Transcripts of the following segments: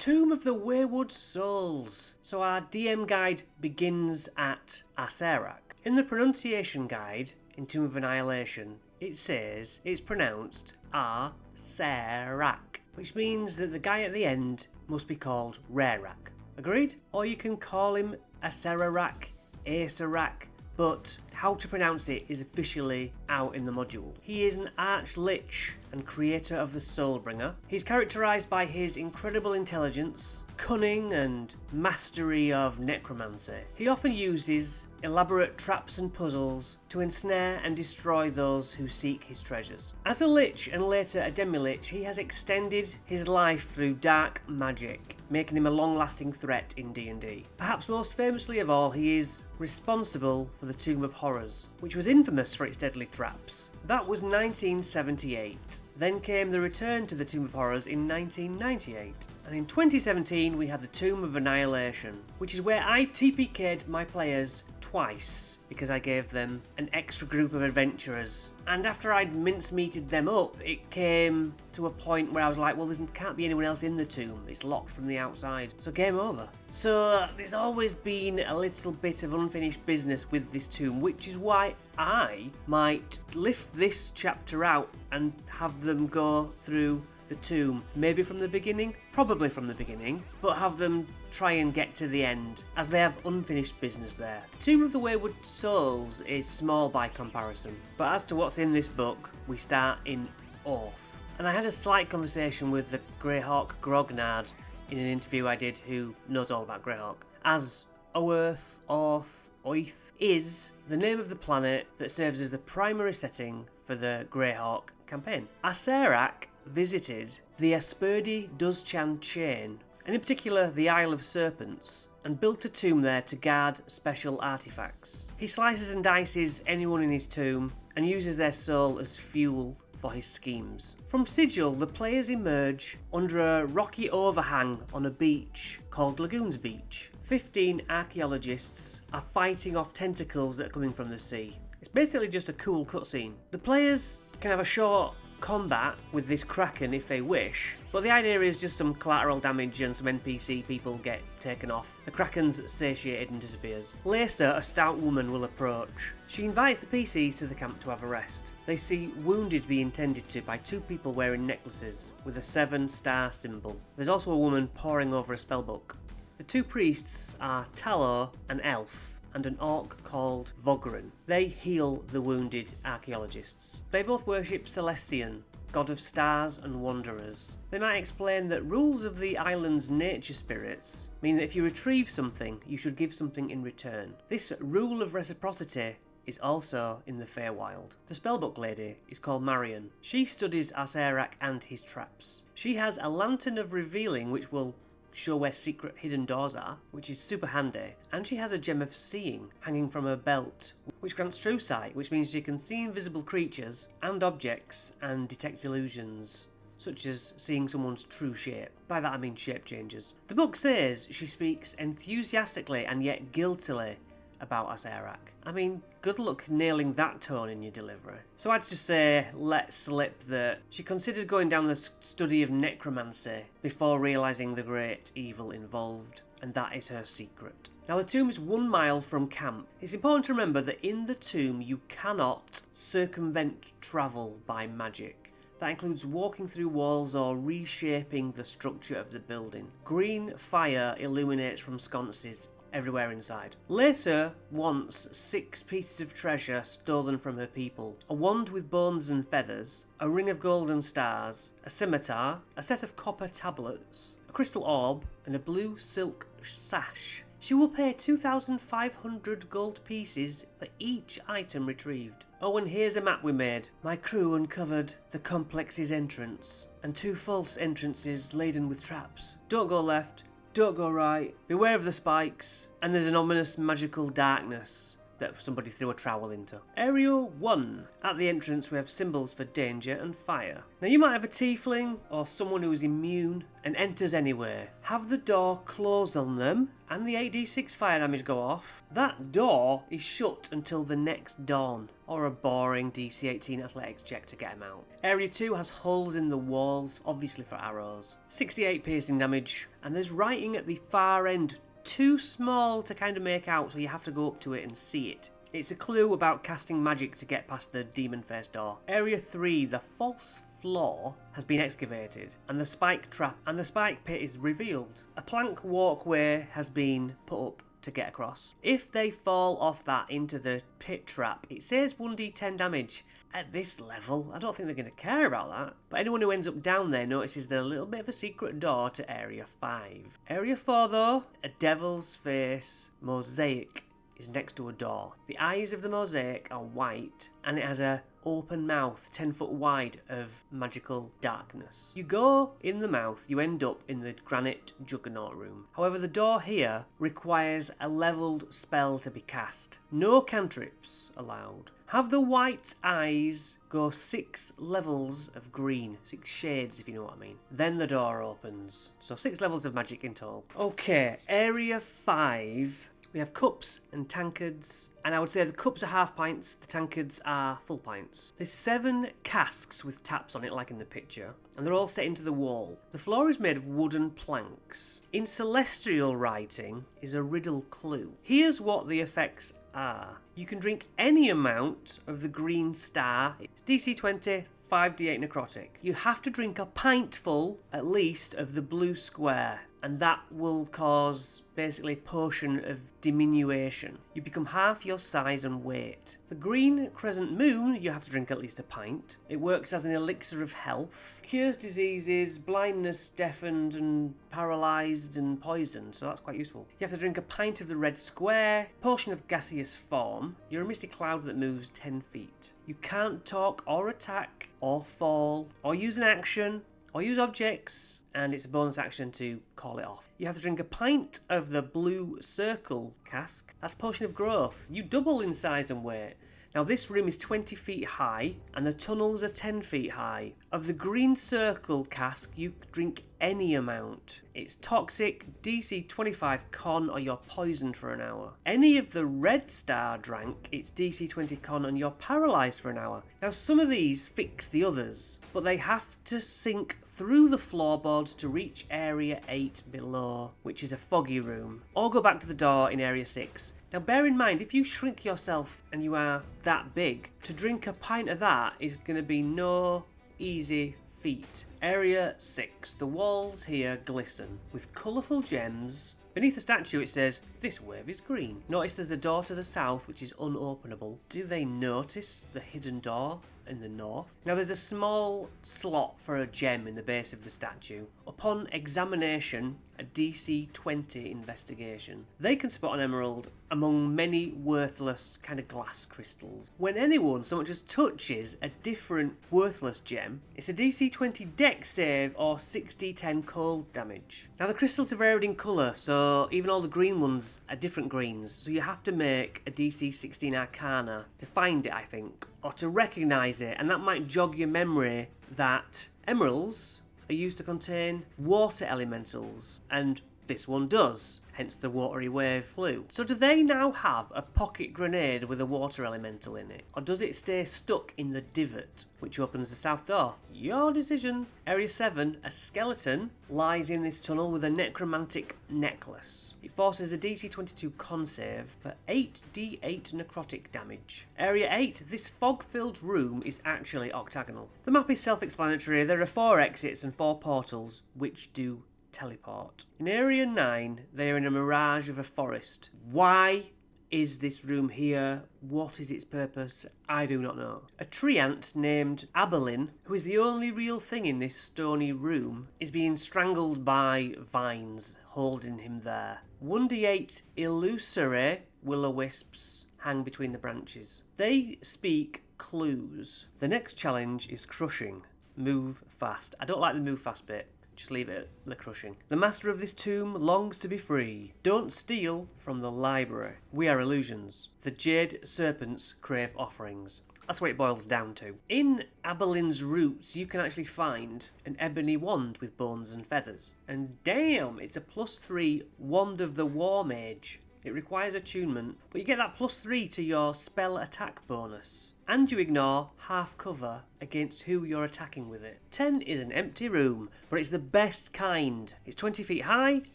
Tomb of the Wayward Souls. So our DM guide begins at Acererak. In the pronunciation guide, in Tomb of Annihilation, it says it's pronounced Acererak, which means that the guy at the end must be called Rarak. Agreed? Or you can call him Acererak, Acererak, but how to pronounce it is officially out in the module. He is an arch-lich and creator of the Soulbringer. He's characterised by his incredible intelligence, cunning and mastery of necromancy. He often uses elaborate traps and puzzles to ensnare and destroy those who seek his treasures. As a lich and later a demi-lich, he has extended his life through dark magic, making him a long-lasting threat in D&D. Perhaps most famously of all, he is responsible for the Tomb of Horrors, which was infamous for its deadly traps. That was 1978. Then came the return to the Tomb of Horrors in 1998. And in 2017 we had the Tomb of Annihilation, which is where I TPK'd my players twice because I gave them an extra group of adventurers. And after I'd mincemeated them up, it came to a point where I was like, well, there can't be anyone else in the tomb. It's locked from the outside. So game over. So there's always been a little bit of unfinished business with this tomb, which is why I might lift this chapter out and have them go through the tomb, maybe from the beginning, probably from the beginning, but have them try and get to the end, as they have unfinished business there. The Tomb of the Wayward Souls is small by comparison, but as to what's in this book, we start in Oath. And I had a slight conversation with the Greyhawk Grognard in an interview I did, who knows all about Greyhawk, as Oath, Oath is the name of the planet that serves as the primary setting for the Greyhawk campaign. Acererak visited the Asperdi Duzchan chain, and in particular the Isle of Serpents, and built a tomb there to guard special artifacts. He slices and dices anyone in his tomb and uses their soul as fuel for his schemes. From Sigil, the players emerge under a rocky overhang on a beach called Lagoons Beach. 15 archaeologists are fighting off tentacles that are coming from the sea. It's basically just a cool cutscene. The players can have a short combat with this Kraken if they wish, but the idea is just some collateral damage and some NPC people get taken off. The Kraken's satiated and disappears. Later, a stout woman will approach. She invites the PCs to the camp to have a rest. They see wounded being tended to by two people wearing necklaces with a 7-star symbol. There's also a woman poring over a spellbook. The two priests are Talor, an elf, and an orc called Vogrin. They heal the wounded archaeologists. They both worship Celestian, god of stars and wanderers. They might explain that rules of the island's nature spirits mean that if you retrieve something, you should give something in return. This rule of reciprocity is also in the Feywild. The spellbook lady is called Marion. She studies Acererak and his traps. She has a lantern of revealing which will show where secret hidden doors are, which is super handy, and she has a gem of seeing hanging from her belt, which grants true sight, which means she can see invisible creatures and objects and detect illusions, such as seeing someone's true shape. By that I mean shape changes. The book says she speaks enthusiastically and yet guiltily about Acererak. I mean, good luck nailing that tone in your delivery. So I'd just say, let slip that she considered going down the study of necromancy before realising the great evil involved, and that is her secret. Now, the tomb is 1 mile from camp. It's important to remember that in the tomb you cannot circumvent travel by magic. That includes walking through walls or reshaping the structure of the building. Green fire illuminates from sconces everywhere inside. Lacer wants 6 pieces of treasure stolen from her people: a wand with bones and feathers, a ring of golden stars, a scimitar, a set of copper tablets, a crystal orb, and a blue silk sash. She will pay 2,500 gold pieces for each item retrieved. Oh, and here's a map we made. My crew uncovered the complex's entrance, and 2 false entrances laden with traps. Don't go left, don't go right, beware of the spikes, and there's an ominous magical darkness that somebody threw a trowel into. Area 1. At the entrance we have symbols for danger and fire. Now you might have a tiefling or someone who is immune and enters anywhere. Have the door closed on them and the 8d6 fire damage go off. That door is shut until the next dawn, or a boring DC 18 athletics check to get him out. Area 2 has holes in the walls, obviously for arrows. 68 piercing damage, and there's writing at the far end, too small to kind of make out, so you have to go up to it and see it. It's a clue about casting magic to get past the demon face door. Area 3, the false floor has been excavated and the spike trap and the spike pit is revealed. A plank walkway has been put up to get across. If they fall off that into the pit trap, it says 1d10 damage. At this level, I don't think they're going to care about that. But anyone who ends up down there notices there's a little bit of a secret door to Area 5. Area 4 though, a devil's face mosaic is next to a door. The eyes of the mosaic are white and it has a open mouth 10 foot wide of magical darkness. You go in the mouth, you end up in the granite juggernaut room. However, the door here requires a leveled spell to be cast. No cantrips allowed. Have the white eyes go 6 levels of green, 6 shades if you know what I mean. Then the door opens. So 6 levels of magic in total. Okay, Area 5. We have cups and tankards, and I would say the cups are half pints, the tankards are full pints. There's 7 casks with taps on it like in the picture, and they're all set into the wall. The floor is made of wooden planks. In celestial writing is a riddle clue. Here's what the effects are. You can drink any amount of the green star. It's DC 20, 5d8 necrotic. You have to drink a pint full, at least, of the blue square, and that will cause basically potion of diminution. You become half your size and weight. The green crescent moon, you have to drink at least a pint. It works as an elixir of health. Cures diseases, blindness, deafened and paralysed and poisoned, so that's quite useful. You have to drink a pint of the red square, potion of gaseous form. You're a misty cloud that moves 10 feet. You can't talk or attack or fall or use an action or use objects, and it's a bonus action to call it off. You have to drink a pint of the blue circle cask. That's potion of growth. You double in size and weight. Now this room is 20 feet high and the tunnels are 10 feet high. Of the green circle cask, you drink any amount. It's toxic, DC 25 con, or you're poisoned for an hour. Any of the red star drank, it's DC 20 con and you're paralysed for an hour. Now some of these fix the others, but they have to sink through the floorboards to reach Area 8 below, which is a foggy room, or go back to the door in Area 6. Now bear in mind, if you shrink yourself and you are that big, to drink a pint of that is going to be no easy feat. Area 6. The walls here glisten with colourful gems. Beneath the statue it says, "This wave is green." Notice there's a door to the south which is unopenable. Do they notice the hidden door in the north? Now there's a small slot for a gem in the base of the statue. Upon examination, a DC 20 investigation. They can spot an emerald among many worthless kind of glass crystals. When anyone so much as touches a different worthless gem, it's a DC 20 dex save or 6d10 cold damage. Now the crystals are varied in colour, so even all the green ones are different greens, so you have to make a DC 16 Arcana to find it, I think, or to recognise it, and that might jog your memory that emeralds are used to contain water elementals, and this one does, hence the watery wave flew. So do they now have a pocket grenade with a water elemental in it? Or does it stay stuck in the divot, which opens the south door? Your decision. Area 7, a skeleton lies in this tunnel with a necromantic necklace. It forces a DC 22 con save for 8d8 necrotic damage. Area 8, this fog-filled room is actually octagonal. The map is self-explanatory. There are 4 exits and 4 portals, which do teleport. In Area 9, they are in a mirage of a forest. Why is this room here? What is its purpose? I do not know. A tree ant named Aberlin, who is the only real thing in this stony room, is being strangled by vines holding him there. 1d8 illusory will-o-wisps hang between the branches. They speak clues. The next challenge is crushing. Move fast. I don't like the move fast bit. Just leave it at the crushing. The master of this tomb longs to be free. Don't steal from the library. We are illusions. The jade serpents crave offerings. That's what it boils down to. In Aberlin's Roots, you can actually find an ebony wand with bones and feathers. And damn, it's a +3 Wand of the War Mage. It requires attunement, but you get that +3 to your spell attack bonus. And you ignore half cover against who you're attacking with it. 10 is an empty room, but it's the best kind. It's 20 feet high,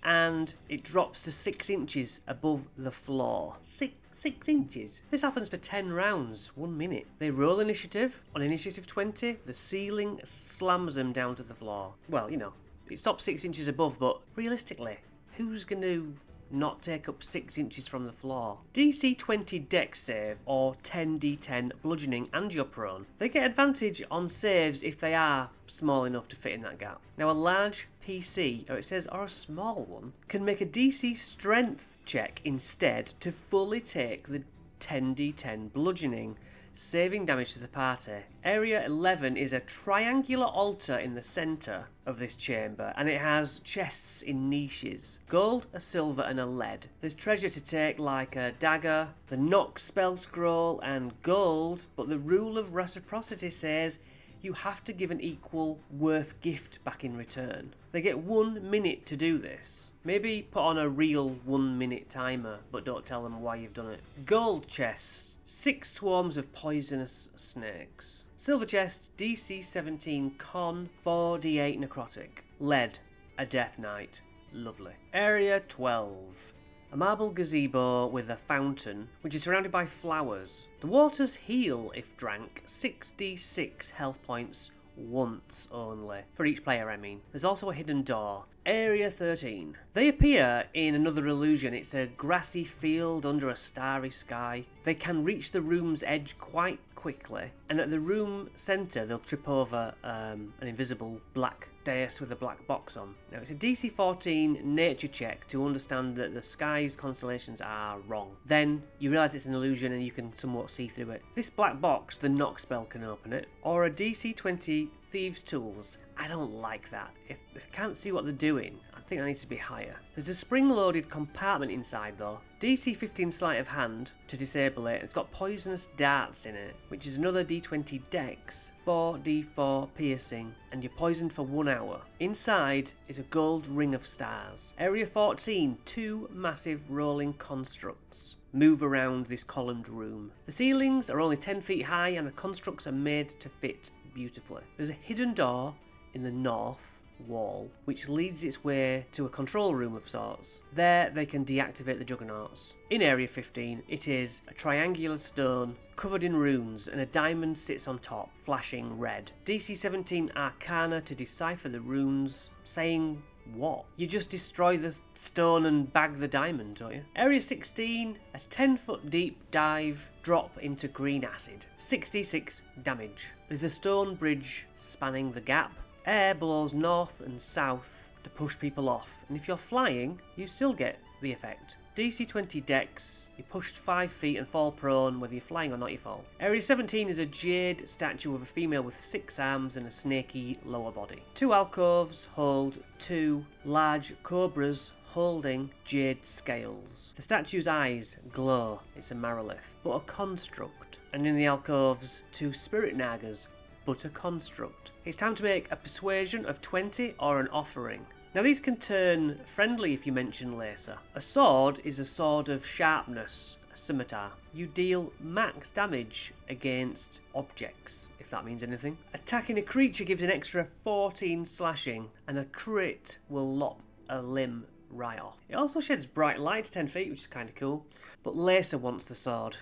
and it drops to 6 inches above the floor. 6 inches? This happens for 10 rounds, 1 minute. They roll initiative. On initiative 20, the ceiling slams them down to the floor. Well, you know, it stops 6 inches above, but realistically, who's going to not take up 6 inches from the floor? DC 20 dex save or 10d10 bludgeoning and you're prone. They get advantage on saves if they are small enough to fit in that gap. Now a large PC, or it says or a small one, can make a DC strength check instead to fully take the 10d10 bludgeoning, saving damage to the party. Area 11 is a triangular altar in the centre of this chamber, and it has chests in niches. Gold, a silver and a lead. There's treasure to take like a dagger, the knock spell scroll and gold, but the rule of reciprocity says you have to give an equal worth gift back in return. They get 1 minute to do this. Maybe put on a real 1 minute timer, but don't tell them why you've done it. Gold chests, 6 swarms of poisonous snakes. Silver chest, DC 17 con, 4d8 necrotic. Lead, a death knight. Lovely. Area 12. A marble gazebo with a fountain, which is surrounded by flowers. The waters heal if drank, 6d6 health points once only. For each player, I mean. There's also a hidden door. Area 13. They appear in another illusion. It's a grassy field under a starry sky. They can reach the room's edge quite quickly, and at the room centre they'll trip over an invisible black dais with a black box on. Now it's a DC 14 nature check to understand that the sky's constellations are wrong. Then you realise it's an illusion and you can somewhat see through it. This black box, the knock spell can open it, or a DC 20 thieves tools. I don't like that. If they can't see what they're doing, I think that needs to be higher. There's a spring-loaded compartment inside though. DC 15 sleight of hand to disable it. It's got poisonous darts in it, which is another D20 dex, 4d4 piercing, and you're poisoned for 1 hour. Inside is a gold ring of stars. Area 14, 2 massive rolling constructs move around this columned room. The ceilings are only 10 feet high and the constructs are made to fit beautifully. There's a hidden door in the north wall which leads its way to a control room of sorts. There they can deactivate the juggernauts. In Area 15 it is a triangular stone covered in runes and a diamond sits on top, flashing red. DC 17 Arcana to decipher the runes, saying what? You just destroy the stone and bag the diamond, don't you? Area 16, a 10-foot deep dive drop into green acid. 66 damage. There's a stone bridge spanning the gap. Air blows north and south to push people off, and if you're flying, you still get the effect. DC 20 dex, you're pushed 5 feet and fall prone, whether you're flying or not you fall. Area 17 is a jade statue of a female with 6 arms and a snaky lower body. 2 alcoves hold 2 large cobras holding jade scales. The statue's eyes glow, it's a marolith, but a construct. And in the alcoves, 2 spirit nagas, but a construct. It's time to make a persuasion of 20 or an offering. Now these can turn friendly if you mention Lacer. A sword is a sword of sharpness, a scimitar. You deal max damage against objects, if that means anything. Attacking a creature gives an extra 14 slashing, and a crit will lop a limb right off. It also sheds bright light to 10 feet, which is kind of cool. But Lacer wants the sword.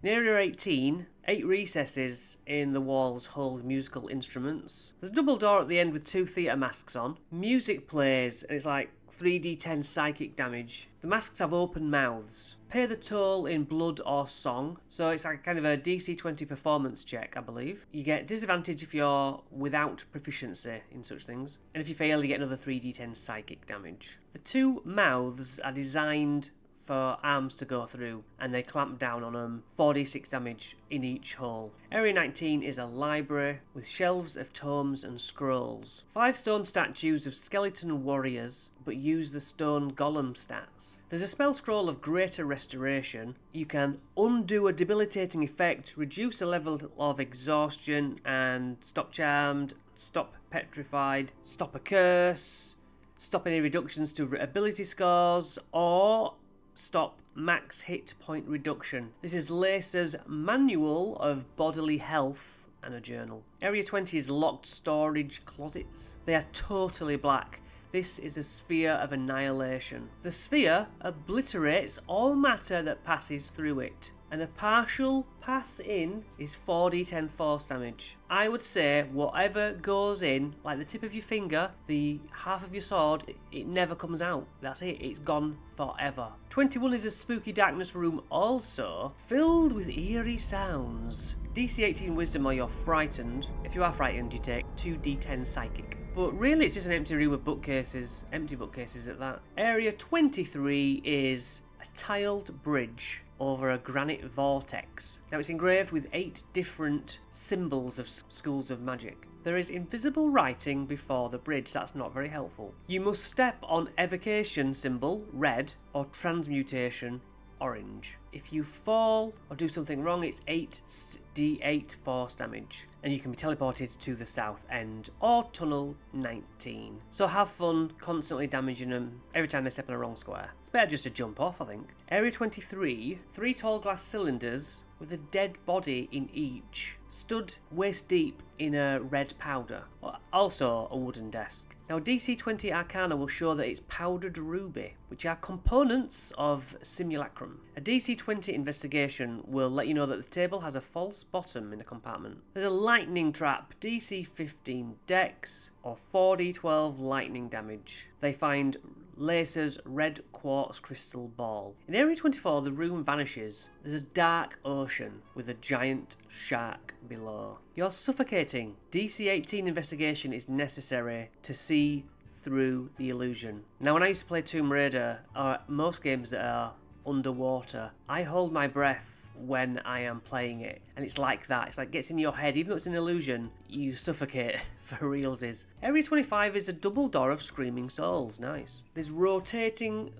In Area 18, 8 recesses in the walls hold musical instruments. There's a double door at the end with 2 theatre masks on. Music plays, and it's like 3d10 psychic damage. The masks have open mouths. Pay the toll in blood or song. So it's like kind of a DC 20 performance check, I believe. You get disadvantage if you're without proficiency in such things. And if you fail, you get another 3d10 psychic damage. The 2 mouths are designed for arms to go through, and they clamp down on them. 4d6 damage in each hole. Area 19 is a library with shelves of tomes and scrolls. 5 stone statues of skeleton warriors, but use the stone golem stats. There's a spell scroll of greater restoration. You can undo a debilitating effect, reduce a level of exhaustion, and stop charmed, stop petrified, stop a curse, stop any reductions to ability scores, or stop max hit point reduction. This is Lacer's Manual of Bodily Health and a journal. Area 20 is locked storage closets. They are totally black. This is a sphere of annihilation. The sphere obliterates all matter that passes through it, and a partial pass in is 4d10 force damage. I would say whatever goes in, like the tip of your finger, the half of your sword, it never comes out. That's it, it's gone forever. 21 is a spooky darkness room also, filled with eerie sounds. DC 18 wisdom or you're frightened. If you are frightened, you take 2d10 psychic. But really it's just an empty room of bookcases, empty bookcases at that. Area 23 is a tiled bridge over a granite vortex. Now it's engraved with 8 different symbols of schools of magic. There is invisible writing before the bridge, that's not very helpful. You must step on evocation symbol, red, or transmutation, orange. If you fall or do something wrong, it's 8d8 force damage, and you can be teleported to the south end or tunnel 19. So have fun constantly damaging them every time they step on a wrong square. It's better just to jump off, I think. Area 23, 3 tall glass cylinders with a dead body in each, stood waist deep in a red powder. Also a wooden desk. Now DC 20 Arcana will show that it's powdered ruby, which are components of Simulacrum. A DC 20 investigation will let you know that the table has a false bottom in the compartment. There's a lightning trap, DC 15 dex, or 4d12 lightning damage. They find Lacer's red quartz crystal ball. In Area 24, the room vanishes. There's a dark ocean with a giant shark below. You're suffocating. DC 18 investigation is necessary to see through the illusion. Now, when I used to play Tomb Raider, or most games that are underwater, I hold my breath when I am playing it, and it's like that. It's like it gets in your head. Even though it's an illusion, you suffocate for realsies. Area 25 is a double door of screaming souls. Nice. There's rotatable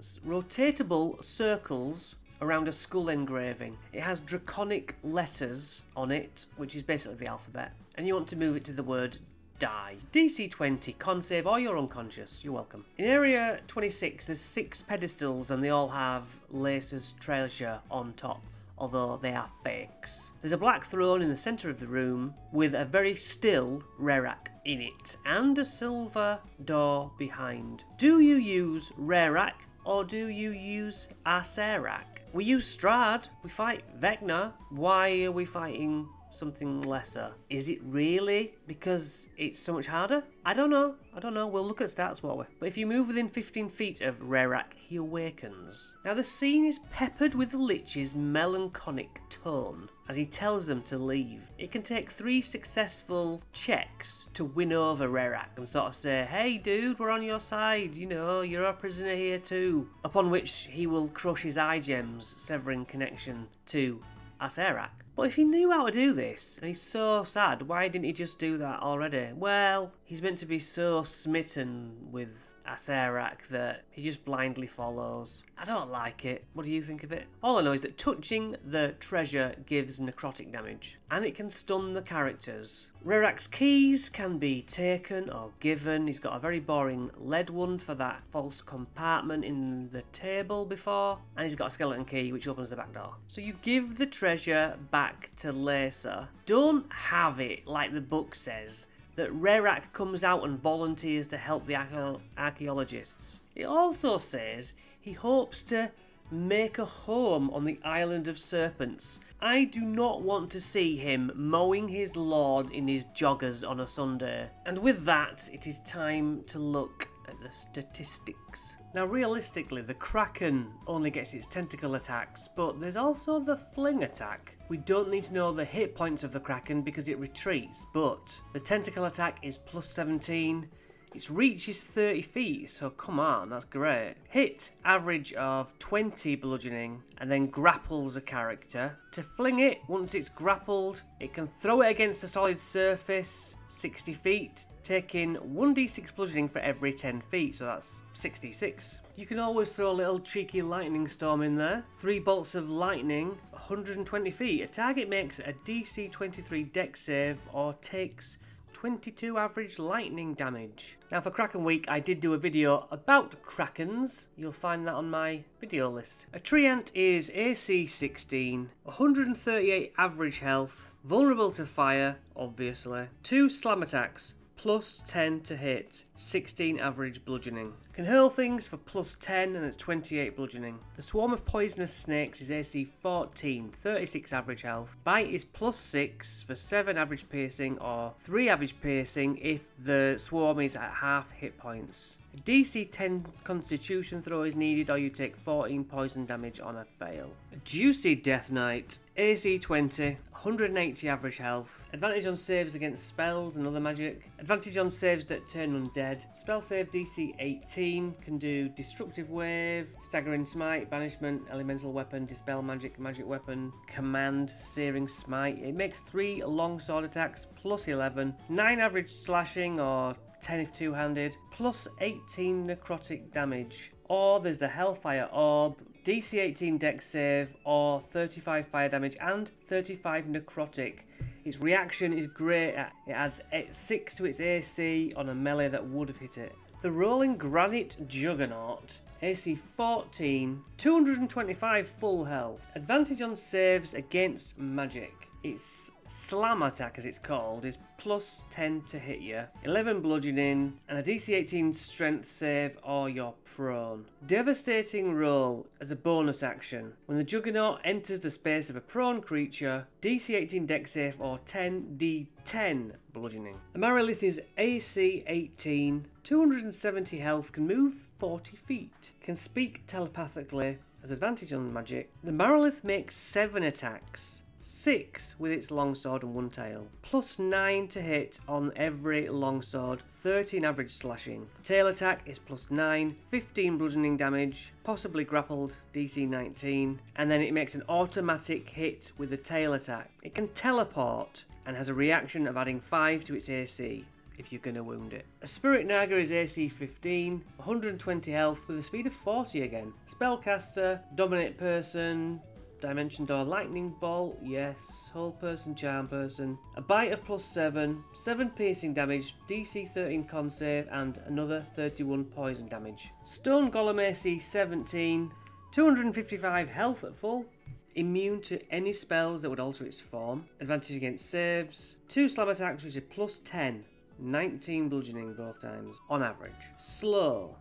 circles around a skull engraving. It has draconic letters on it, which is basically the alphabet, and you want to move it to the word die. DC 20, con save or you're unconscious. You're welcome. In Area 26, there's 6 pedestals and they all have Lacer's treasure on top, although they are fakes. There's a black throne in the centre of the room with a very still Acererak in it and a silver door behind. Do you use Acererak or do you use Acererak? We use Strahd, we fight Vecna. Why are we fighting something lesser? Is it really because it's so much harder? I don't know. We'll look at stats, won't we? But if you move within 15 feet of Acererak, he awakens. Now the scene is peppered with the Lich's melancholic tone as he tells them to leave. It can take 3 successful checks to win over Acererak and sort of say, hey dude, we're on your side, you know, you're a prisoner here too. Upon which he will crush his eye gems, severing connection to Acererak. But if he knew how to do this, and he's so sad, why didn't he just do that already? Well, he's meant to be so smitten with Acererak that he just blindly follows. I don't like it. What do you think of it? All I know is that touching the treasure gives necrotic damage, and it can stun the characters. Acererak's keys can be taken or given. He's got a very boring lead one for that false compartment in the table before, and he's got a skeleton key which opens the back door. So you give the treasure back to Lacer. Don't have it like the book says, that Acererak comes out and volunteers to help the archaeologists. It also says he hopes to make a home on the Island of Serpents. I do not want to see him mowing his lawn in his joggers on a Sunday. And with that, it is time to look at the statistics. Now realistically, the Kraken only gets its tentacle attacks, but there's also the fling attack. We don't need to know the hit points of the Kraken because it retreats, but the tentacle attack is plus 17, Its reach is 30 feet, so come on, that's great. Hit average of 20 bludgeoning, and then grapples a character. To fling it, once it's grappled, it can throw it against a solid surface 60 feet, taking 1d6 bludgeoning for every 10 feet, so that's 66. You can always throw a little cheeky lightning storm in there. 3 bolts of lightning, 120 feet. A target makes a DC 23 dex save or takes 22 average lightning damage. Now for Kraken Week, I did do a video about Krakens. You'll find that on my video list. A Treant is AC 16, 138 average health, vulnerable to fire, obviously. 2 slam attacks, plus 10 to hit, 16 average bludgeoning. Can hurl things for plus 10 and it's 28 bludgeoning. The swarm of poisonous snakes is AC 14, 36 average health. Bite is plus 6 for 7 average piercing or 3 average piercing if the swarm is at half hit points. A DC 10 constitution throw is needed or you take 14 poison damage on a fail. A Juicy Death Knight, AC 20, 180 average health. Advantage on saves against spells and other magic. Advantage on saves that turn undead. Spell save DC 18, can do Destructive Wave, Staggering Smite, Banishment, Elemental Weapon, Dispel Magic, Magic Weapon, Command, Searing Smite. It makes 3 longsword attacks, plus 11, 9 average slashing or 10 if two-handed, plus 18 necrotic damage. Or there's the Hellfire Orb, DC 18 dex save, or 35 fire damage and 35 necrotic. Its reaction is great, it adds 6 to its AC on a melee that would have hit it. The Rolling Granite Juggernaut, AC 14, 225 full health. Advantage on saves against magic. Its slam attack, as it's called, is plus 10 to hit you, 11 bludgeoning, and a DC 18 strength save or you're prone. Devastating Roll as a bonus action. When the Juggernaut enters the space of a prone creature, DC 18 dex save or 10d10 bludgeoning. The Marilith is AC 18, 270 health, can move 40 feet, can speak telepathically, has advantage on magic. The Marilith makes 7 attacks, 6 with its longsword and 1 tail, plus 9 to hit on every longsword, 13 average slashing. The tail attack is plus 9, 15 bludgeoning damage, possibly grappled, DC 19, and then it makes an automatic hit with the tail attack. It can teleport and has a reaction of adding 5 to its AC if you're going to wound it. A Spirit Naga is AC 15, 120 health with a speed of 40 again. Spellcaster, Dominate Person, Dimension Door, Lightning Bolt, yes, Whole Person, Charm Person. A bite of plus 7, 7 piercing damage, DC 13 con save, and another 31 poison damage. Stone Golem AC 17, 255 health at full. Immune to any spells that would alter its form. Advantage against saves. 2 slam attacks, which is plus 10, 19 bludgeoning both times, on average. Slow.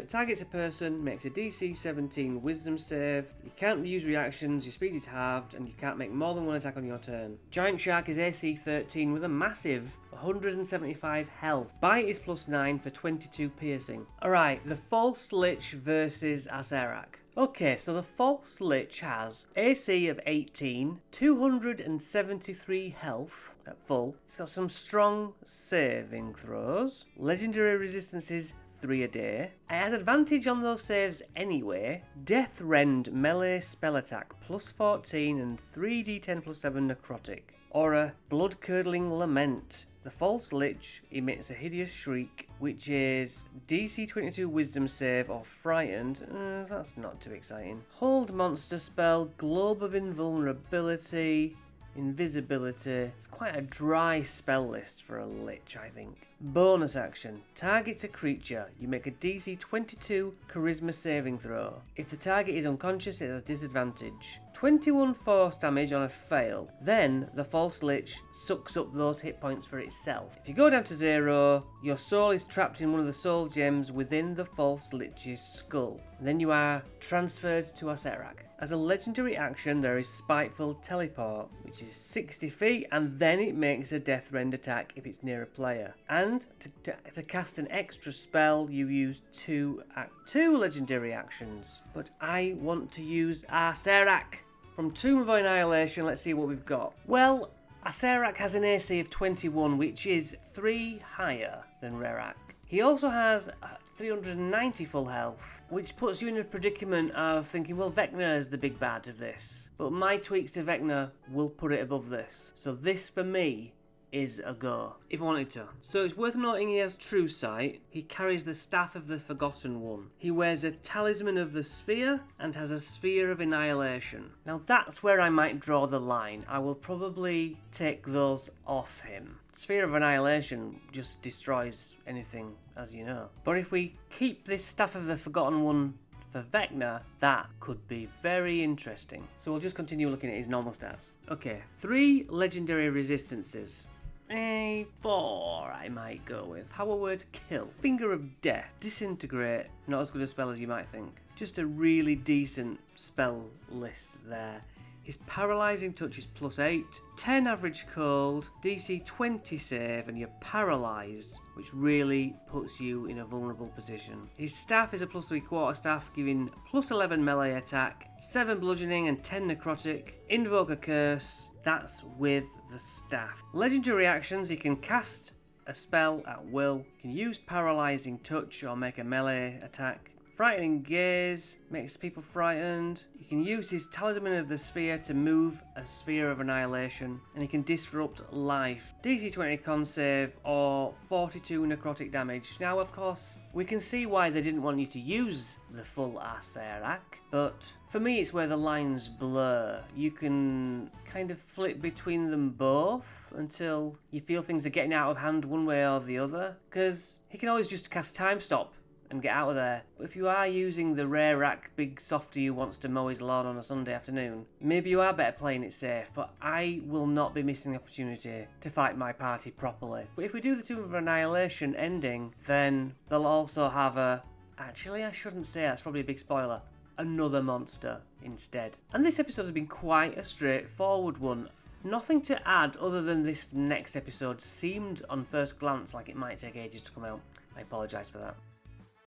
Targets a person, makes a DC 17 wisdom save. You can't use reactions, your speed is halved, and you can't make more than 1 attack on your turn. Giant Shark is AC 13 with a massive 175 health. Bite is plus 9 for 22 piercing. Alright, the False Lich versus Acererak. Okay, so the False Lich has AC of 18, 273 health at full. It's got some strong saving throws. Legendary resistances 3 a day. It has advantage on those saves anyway. Death Rend melee spell attack plus 14 and 3d10 plus 7 necrotic. Or a Blood Curdling Lament. The False Lich emits a hideous shriek, which is DC 22 wisdom save or frightened. That's not too exciting. Hold monster spell, Globe of Invulnerability, Invisibility. It's quite a dry spell list for a Lich, I think. Bonus action. Targets a creature. You make a DC 22 Charisma saving throw. If the target is unconscious, it has disadvantage. 21 force damage on a fail. Then the False Lich sucks up those hit points for itself. If you go down to 0, your soul is trapped in one of the soul gems within the False Lich's skull. And then you are transferred to Acererak. As a legendary action, there is Spiteful Teleport, which is 60 feet, and then it makes a Death Rend attack if it's near a player. And to cast an extra spell, you use 2 legendary actions. But I want to use Acererak. From Tomb of Annihilation, let's see what we've got. Well, Acererak has an AC of 21, which is 3 higher than Rerak. He also has 390 full health, which puts you in a predicament of thinking, well, Vecna is the big bad of this. But my tweaks to Vecna will put it above this. So this, for me, is a go, if I wanted to. So it's worth noting he has true sight. He carries the Staff of the Forgotten One. He wears a Talisman of the Sphere and has a Sphere of Annihilation. Now that's where I might draw the line. I will probably take those off him. Sphere of Annihilation just destroys anything, as you know. But if we keep this Staff of the Forgotten One for Vecna, that could be very interesting. So we'll just continue looking at his normal stats. Okay, 3 legendary resistances. 4 I might go with. Power word kill. Finger of Death. Disintegrate. Not as good a spell as you might think. Just a really decent spell list there. His paralysing touch is +8, 10 average cold, DC 20 save, and you're paralysed, which really puts you in a vulnerable position. His staff is a +3 quarterstaff, giving +11 melee attack, 7 bludgeoning, and 10 necrotic. Invoke a curse, that's with the staff. Legendary actions, he can cast a spell at will, can use paralysing touch or make a melee attack. Frightening Gaze makes people frightened. You can use his Talisman of the Sphere to move a Sphere of Annihilation, and he can disrupt life. DC 20 con save or 42 necrotic damage. Now, of course, we can see why they didn't want you to use the full Acererak, but for me it's where the lines blur. You can kind of flip between them both until you feel things are getting out of hand one way or the other, because he can always just cast Time Stop and get out of there. But if you are using the Acererak big softy who wants to mow his lawn on a Sunday afternoon, maybe you are better playing it safe, but I will not be missing the opportunity to fight my party properly. But if we do the Tomb of Annihilation ending, then they'll also have a... Actually, I shouldn't say that's probably a big spoiler. Another monster instead. And this episode has been quite a straightforward one. Nothing to add other than this next episode seemed on first glance like it might take ages to come out. I apologise for that.